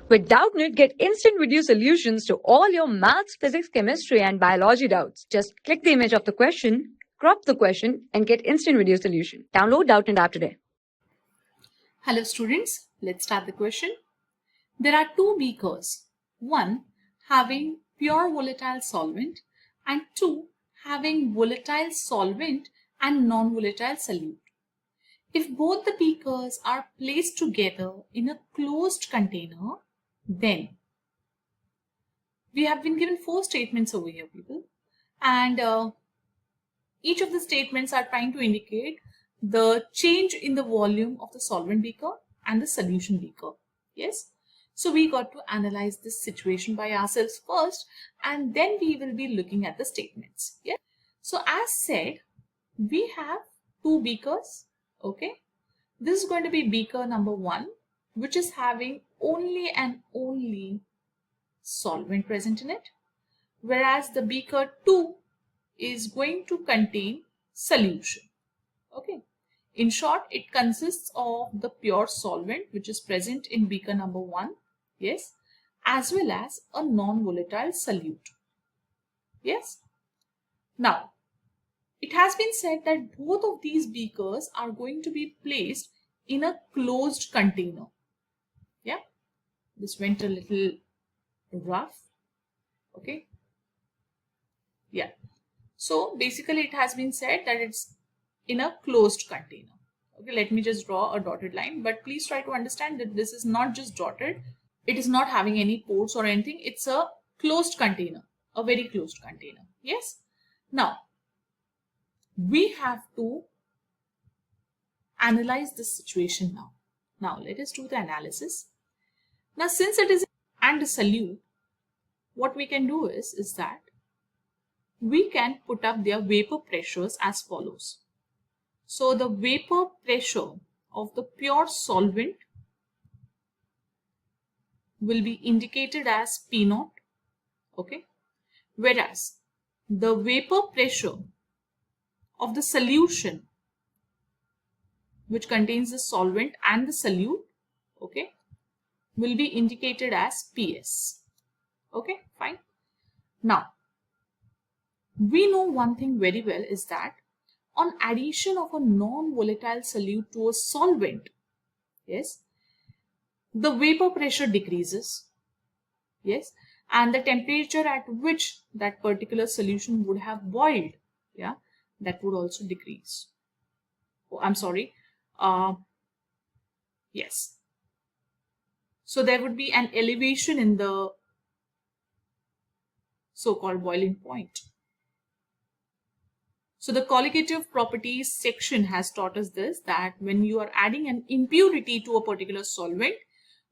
With Doubtnut, get instant video solutions to all your maths, physics, chemistry, and biology doubts. Just click the image of the question, crop the question, and get instant video solution. Download Doubtnut app today. Hello students, let's start the question. There are two beakers, one having pure volatile solvent and two having volatile solvent and non-volatile solute. If both the beakers are placed together in a closed container, then we have been given four statements over here, people, and each of the statements are trying to indicate the change in the volume of the solvent beaker and the solution beaker. Yes, so we got to analyze this situation by ourselves first, and then we will be looking at the statements. Yeah, so as said, we have two beakers. Okay, this is going to be beaker number 1, which is having only and only solvent present in it, whereas the beaker 2 is going to contain solution. Okay, in short, it consists of the pure solvent which is present in beaker number 1, yes, as well as a non-volatile solute. Yes, now it has been said that both of these beakers are going to be placed in a closed container. Yeah, this went a little rough. Okay, yeah, so basically it has been said that it's in a closed container. Okay, let me just draw a dotted line, but please try to understand that this is not just dotted. It is not having any ports or anything. It's a closed container, a very closed container. Yes, now we have to analyze this situation now. Now let us do the analysis. Now since it is and a solute, what we can do is that we can put up their vapor pressures as follows. So the vapor pressure of the pure solvent will be indicated as P0, okay, whereas the vapor pressure of the solution which contains the solvent and the solute, okay, will be indicated as PS. Okay, fine. Now we know one thing very well is that on addition of a non-volatile solute to a solvent, yes, the vapor pressure decreases, yes, and the temperature at which that particular solution would have boiled, yeah, that would also decrease. Oh, I'm sorry. Yes. So there would be an elevation in the so-called boiling point. So the colligative properties section has taught us this, that when you are adding an impurity to a particular solvent,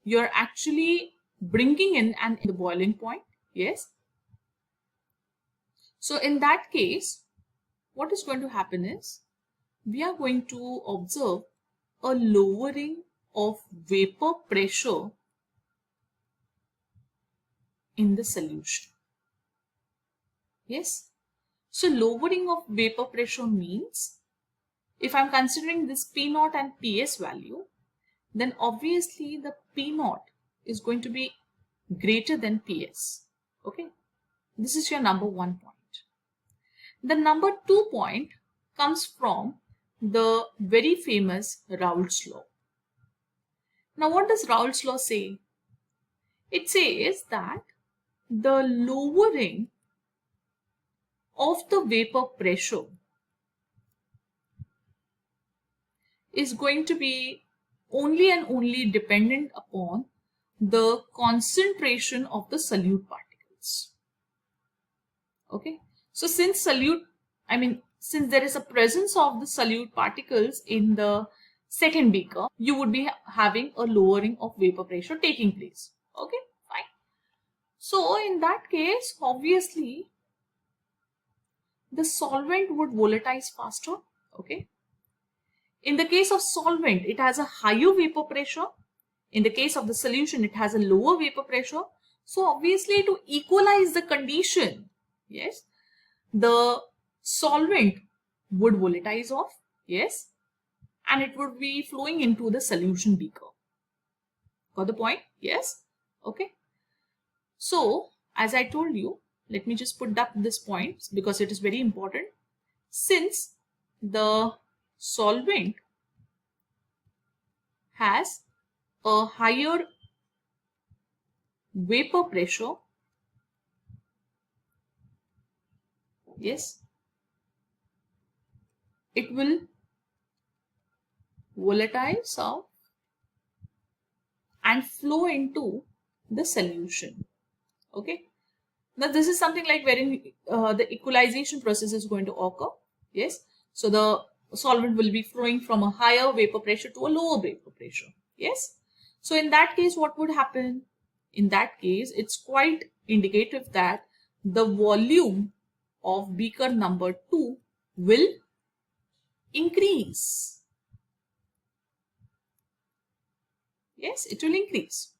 you are actually bringing in the boiling point. Yes. So in that case, what is going to happen is we are going to observe a lowering of vapor pressure in the solution. Yes. So lowering of vapor pressure means if I'm considering this P0 and PS value, then obviously the P0 is going to be greater than PS. Okay, this is your number 1 point. The number 2 point comes from the very famous Raoult's law. Now what does Raoult's law say? It says that the lowering of the vapor pressure is going to be only and only dependent upon the concentration of the solute particles. Okay, so since since there is a presence of the solute particles in the second beaker, you would be having a lowering of vapor pressure taking place. Okay, fine. So in that case, obviously the solvent would volatilize faster. Okay, in the case of solvent, it has a higher vapor pressure. In the case of the solution, it has a lower vapor pressure. So obviously to equalize the condition, yes, the solvent would volatilize off, yes, and it would be flowing into the solution beaker. Got the point? Yes. Okay. So as I told you, let me just put up this point because it is very important. Since the solvent has a higher vapor pressure, yes, it will volatilize out and flow into the solution. Okay. Now this is something like wherein the equalization process is going to occur. Yes. So the solvent will be flowing from a higher vapor pressure to a lower vapor pressure. Yes. So in that case, what would happen? In that case, it's quite indicative that the volume of beaker number 2 will increase. Yes, it will increase.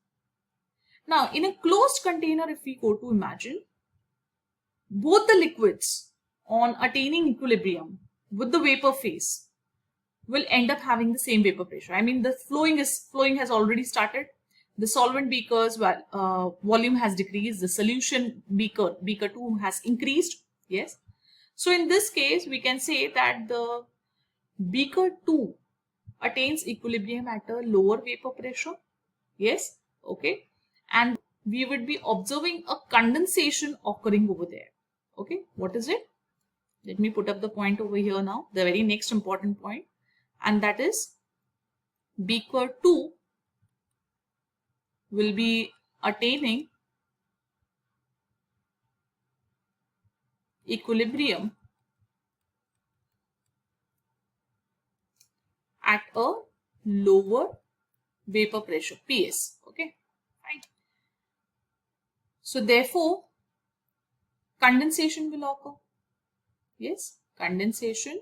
Now, in a closed container, if we go to imagine, both the liquids on attaining equilibrium with the vapor phase will end up having the same vapor pressure. I mean, the flowing has already started. The solvent beaker's volume has decreased. The solution beaker 2 has increased. Yes. So in this case, we can say that the beaker 2 attains equilibrium at a lower vapor pressure. Yes. Okay. And we would be observing a condensation occurring over there. Okay. What is it? Let me put up the point over here now. The very next important point. And that is beaker 2 will be attaining equilibrium at a lower vapor pressure, PS. Okay, fine. So therefore, condensation will occur. Yes, condensation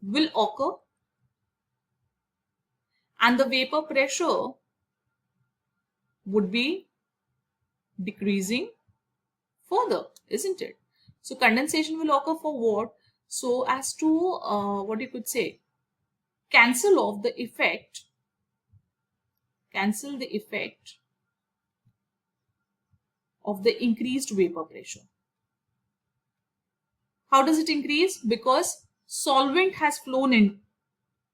will occur and the vapor pressure would be decreasing further, isn't it? So condensation will occur for what? So as to what you could say, cancel the effect of the increased vapor pressure. How does it increase? Because solvent has flown in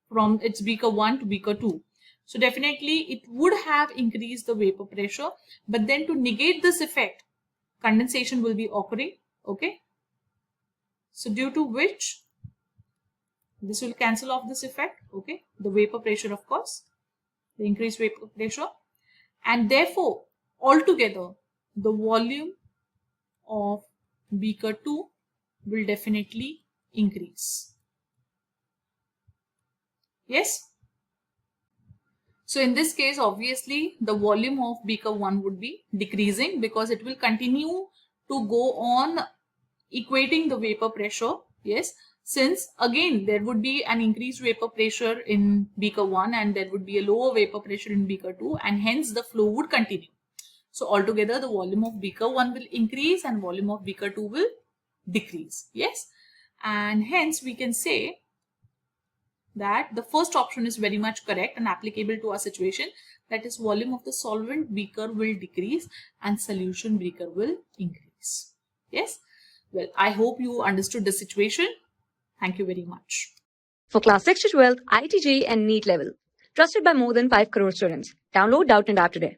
from its beaker 1 to beaker 2. So definitely it would have increased the vapor pressure, but then to negate this effect, condensation will be occurring. Okay. So due to which this will cancel off this effect. Okay. The vapor pressure, of course, the increased vapor pressure, and therefore altogether the volume of beaker 2 will definitely increase. Yes. So in this case, obviously the volume of beaker 1 would be decreasing because it will continue to go on equating the vapor pressure. Yes. Since again there would be an increased vapor pressure in beaker 1 and there would be a lower vapor pressure in beaker 2, and hence the flow would continue. So altogether the volume of beaker 1 will increase and volume of beaker 2 will decrease. Yes. And hence we can say that the first option is very much correct and applicable to our situation. That is, volume of the solvent beaker will decrease and solution beaker will increase. Yes. Well, I hope you understood the situation. Thank you very much. For class 6 to 12, IIT JEE and NEET level. Trusted by more than 5 crore students. Download Doubtnut app today.